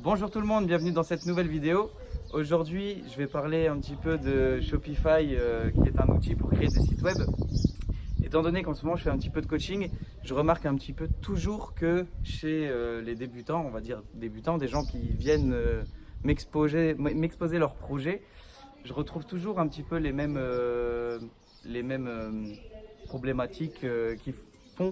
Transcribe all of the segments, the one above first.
Bonjour tout le monde, bienvenue dans cette nouvelle vidéo. Aujourd'hui, je vais parler un petit peu de Shopify, qui est un outil pour créer des sites web. Étant donné qu'en ce moment je fais un petit peu de coaching, je remarque un petit peu toujours que chez les débutants, on va dire débutants, des gens qui viennent m'exposer leurs projets, je retrouve toujours un petit peu les mêmes problématiques qui font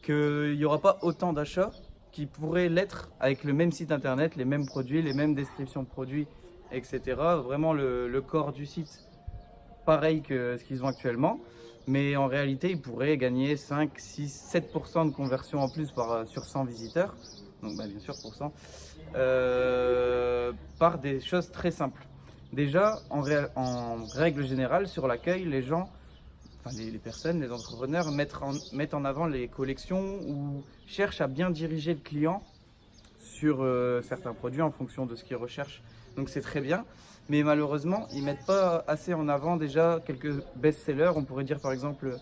qu'il n'y aura pas autant d'achats qui pourraient l'être avec le même site internet, les mêmes produits, les mêmes descriptions de produits, etc. Vraiment le corps du site pareil que ce qu'ils ont actuellement. Mais en réalité, ils pourraient gagner 5, 6, 7% de conversion en plus sur 100 visiteurs. Donc bien sûr pour 100. Par des choses très simples. Déjà, en règle générale, sur l'accueil, les gens, enfin les personnes, les entrepreneurs mettent en avant les collections ou cherchent à bien diriger le client sur certains produits en fonction de ce qu'ils recherchent. Donc c'est très bien, mais malheureusement, ils ne mettent pas assez en avant déjà quelques best-sellers. On pourrait dire par exemple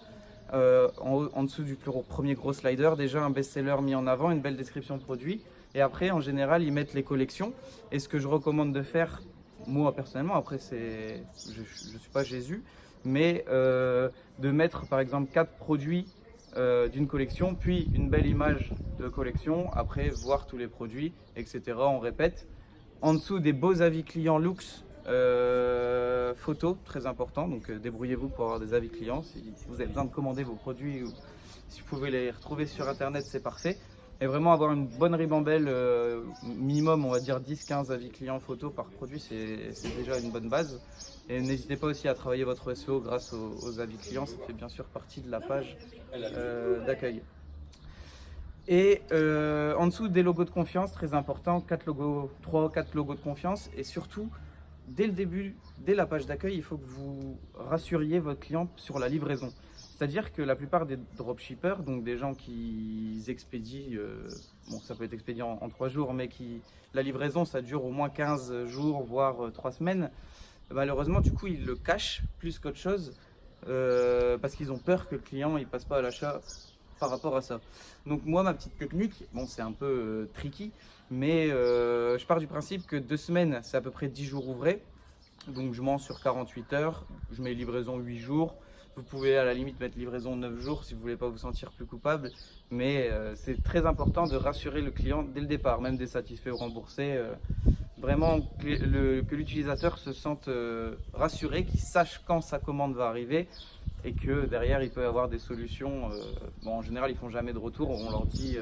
en dessous du premier gros slider, déjà un best-seller mis en avant, une belle description de produit. Et après, en général, ils mettent les collections. Et ce que je recommande de faire, moi personnellement, après je ne suis pas Jésus, mais de mettre par exemple 4 produits d'une collection, puis une belle image de collection, après voir tous les produits, etc. On répète. En dessous des beaux avis clients looks, photos, très important, donc débrouillez-vous pour avoir des avis clients. Si vous avez besoin de commander vos produits ou si vous pouvez les retrouver sur internet, c'est parfait. Et vraiment avoir une bonne ribambelle, minimum on va dire 10-15 avis clients photos par produit, c'est déjà une bonne base. Et n'hésitez pas aussi à travailler votre SEO grâce aux avis clients, ça fait bien sûr partie de la page d'accueil. Et en dessous des logos de confiance, très important, 3 ou 4 logos de confiance. Et surtout, dès le début, dès la page d'accueil, il faut que vous rassuriez votre client sur la livraison. C'est-à-dire que la plupart des dropshippers, donc des gens qui expédient, bon ça peut être expédié en 3 jours, mais la livraison ça dure au moins 15 jours, voire 3 semaines, malheureusement du coup ils le cachent plus qu'autre chose, parce qu'ils ont peur que le client il passe pas à l'achat par rapport à ça. Donc moi ma petite technique, bon c'est un peu tricky, mais je pars du principe que 2 semaines c'est à peu près 10 jours ouvrés, donc je mens sur 48 heures, je mets livraison 8 jours, vous pouvez à la limite mettre livraison 9 jours si vous voulez pas vous sentir plus coupable, mais c'est très important de rassurer le client dès le départ, même des satisfaits ou remboursés, vraiment que l'utilisateur se sente rassuré, qu'il sache quand sa commande va arriver et que derrière il peut y avoir des solutions. Bon, en général ils font jamais de retour, on leur dit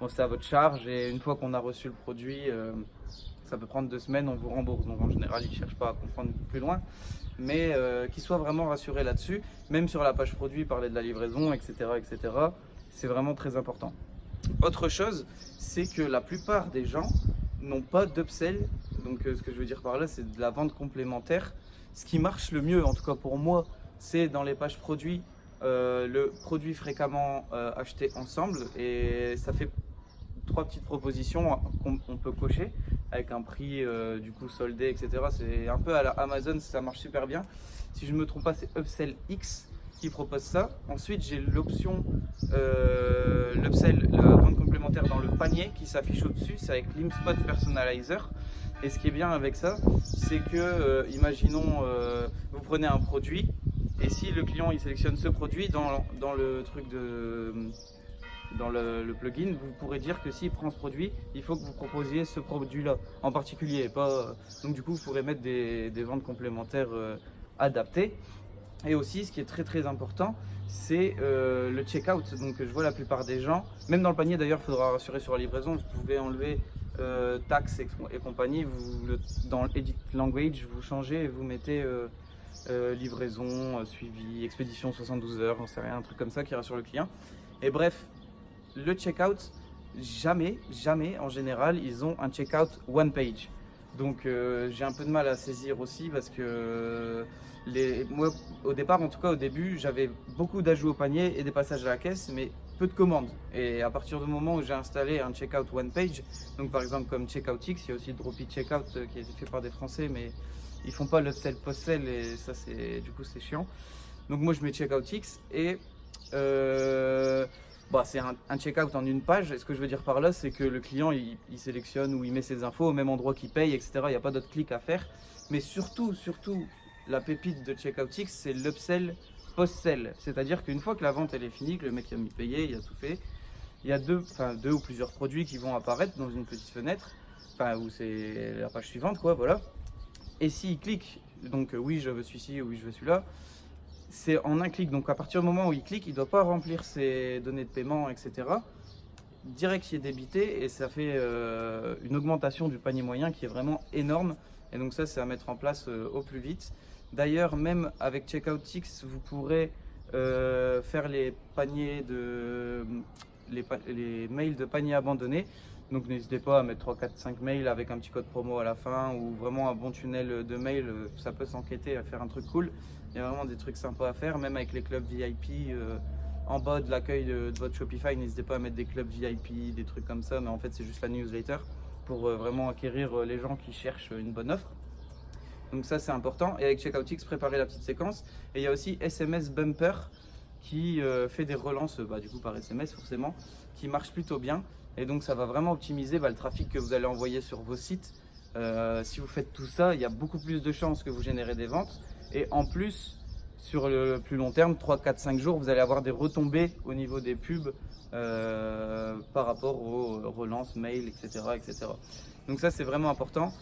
bon, c'est à votre charge, et une fois qu'on a reçu le produit, ça peut prendre 2 semaines, on vous rembourse. Donc en général ils ne cherchent pas à comprendre plus loin, mais qu'ils soient vraiment rassurés là-dessus. Même sur la page produit, parler de la livraison, etc., etc. C'est vraiment très important. Autre chose, c'est que la plupart des gens n'ont pas d'upsell. Donc ce que je veux dire par là, c'est de la vente complémentaire. Ce qui marche le mieux, en tout cas pour moi, c'est dans les pages produits, le produit fréquemment acheté ensemble. Et ça fait 3 petites propositions qu'on peut cocher avec un prix du coup soldé, etc. C'est un peu à la Amazon, ça marche super bien. Si je ne me trompe pas, c'est Upsell X qui propose ça. Ensuite, j'ai l'option l'upsell, la vente complémentaire dans le panier qui s'affiche au-dessus. C'est avec l'ImSpot Personalizer. Et ce qui est bien avec ça, c'est que, imaginons, vous prenez un produit, et si le client il sélectionne ce produit dans le truc dans le plugin, vous pourrez dire que s'il prend ce produit, il faut que vous proposiez ce produit-là en particulier. Donc du coup, vous pourrez mettre des ventes complémentaires adaptées. Et aussi, ce qui est très très important, c'est le checkout. Donc je vois la plupart des gens, même dans le panier d'ailleurs, il faudra rassurer sur la livraison, vous pouvez enlever taxes et compagnie, dans Edit Language, vous changez et vous mettez livraison, suivi, expédition 72 heures, j'en sais rien, un truc comme ça qui rassure le client. Et bref, le checkout, jamais en général, ils ont un checkout one page. Donc j'ai un peu de mal à saisir aussi parce que moi au départ, en tout cas au début, j'avais beaucoup d'ajouts au panier et des passages à la caisse, mais peu de commandes. Et à partir du moment où j'ai installé un checkout one page, donc par exemple comme Checkout X, il y a aussi Droppy Checkout qui est fait par des Français, mais ils font pas l'upsell post-sell et ça du coup c'est chiant. Donc moi je mets Checkout X et bah, c'est un check-out en une page. Et ce que je veux dire par là, c'est que le client, il sélectionne ou il met ses infos au même endroit qu'il paye, etc. Il n'y a pas d'autres clics à faire. Mais surtout, la pépite de CheckoutX, c'est l'upsell post-sell. C'est-à-dire qu'une fois que la vente elle est finie, que le mec a mis payé, il a tout fait, il y a deux ou plusieurs produits qui vont apparaître dans une petite fenêtre, où c'est la page suivante, quoi, voilà. Et s'il clique, donc oui, je veux celui-ci, oui, je veux celui-là, c'est en un clic. Donc à partir du moment où il clique, il ne doit pas remplir ses données de paiement, etc. Direct, il est débité et ça fait une augmentation du panier moyen qui est vraiment énorme. Et donc ça, c'est à mettre en place au plus vite. D'ailleurs, même avec CheckoutX, vous pourrez faire les paniers les mails de panier abandonnés. Donc n'hésitez pas à mettre 3, 4, 5 mails avec un petit code promo à la fin ou vraiment un bon tunnel de mails. Ça peut s'enquêter à faire un truc cool. Il y a vraiment des trucs sympas à faire, même avec les clubs VIP. En bas de l'accueil de votre Shopify, n'hésitez pas à mettre des clubs VIP, des trucs comme ça. Mais en fait, c'est juste la newsletter pour vraiment acquérir les gens qui cherchent une bonne offre. Donc ça, c'est important. Et avec CheckoutX, préparez la petite séquence. Et il y a aussi SMS Bumper qui fait des relances du coup par SMS forcément, qui marche plutôt bien. Et donc ça va vraiment optimiser le trafic que vous allez envoyer sur vos sites. Si vous faites tout ça, il y a beaucoup plus de chances que vous générez des ventes. Et en plus, sur le plus long terme, 3, 4, 5 jours, vous allez avoir des retombées au niveau des pubs par rapport aux relances, mail, etc. etc. Donc ça, c'est vraiment important.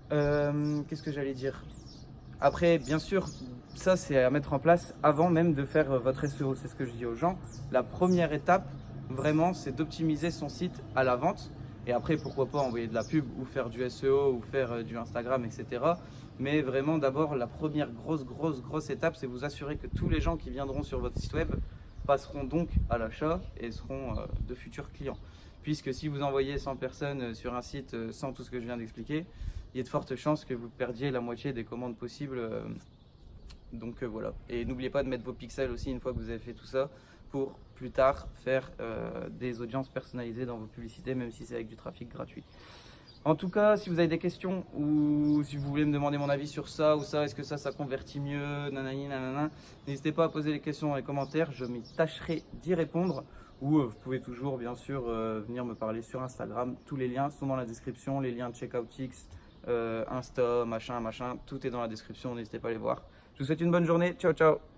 Qu'est-ce que j'allais dire? Après, bien sûr, ça c'est à mettre en place avant même de faire votre SEO. C'est ce que je dis aux gens. La première étape, vraiment, c'est d'optimiser son site à la vente. Et après, pourquoi pas envoyer de la pub ou faire du SEO ou faire du Instagram, etc. Mais vraiment, d'abord, la première grosse étape, c'est vous assurer que tous les gens qui viendront sur votre site web passeront donc à l'achat et seront de futurs clients. Puisque si vous envoyez 100 personnes sur un site sans tout ce que je viens d'expliquer, il y a de fortes chances que vous perdiez la moitié des commandes possibles. Donc voilà. Et n'oubliez pas de mettre vos pixels aussi une fois que vous avez fait tout ça pour plus tard faire des audiences personnalisées dans vos publicités, même si c'est avec du trafic gratuit. En tout cas, si vous avez des questions ou si vous voulez me demander mon avis sur ça ou ça, est-ce que ça convertit mieux, nanani, nanana, n'hésitez pas à poser les questions dans les commentaires, je m'y tâcherai d'y répondre. Ou vous pouvez toujours, bien sûr, venir me parler sur Instagram. Tous les liens sont dans la description, les liens de CheckoutX, Insta, machin, tout est dans la description, n'hésitez pas à les voir. Je vous souhaite une bonne journée, ciao ciao.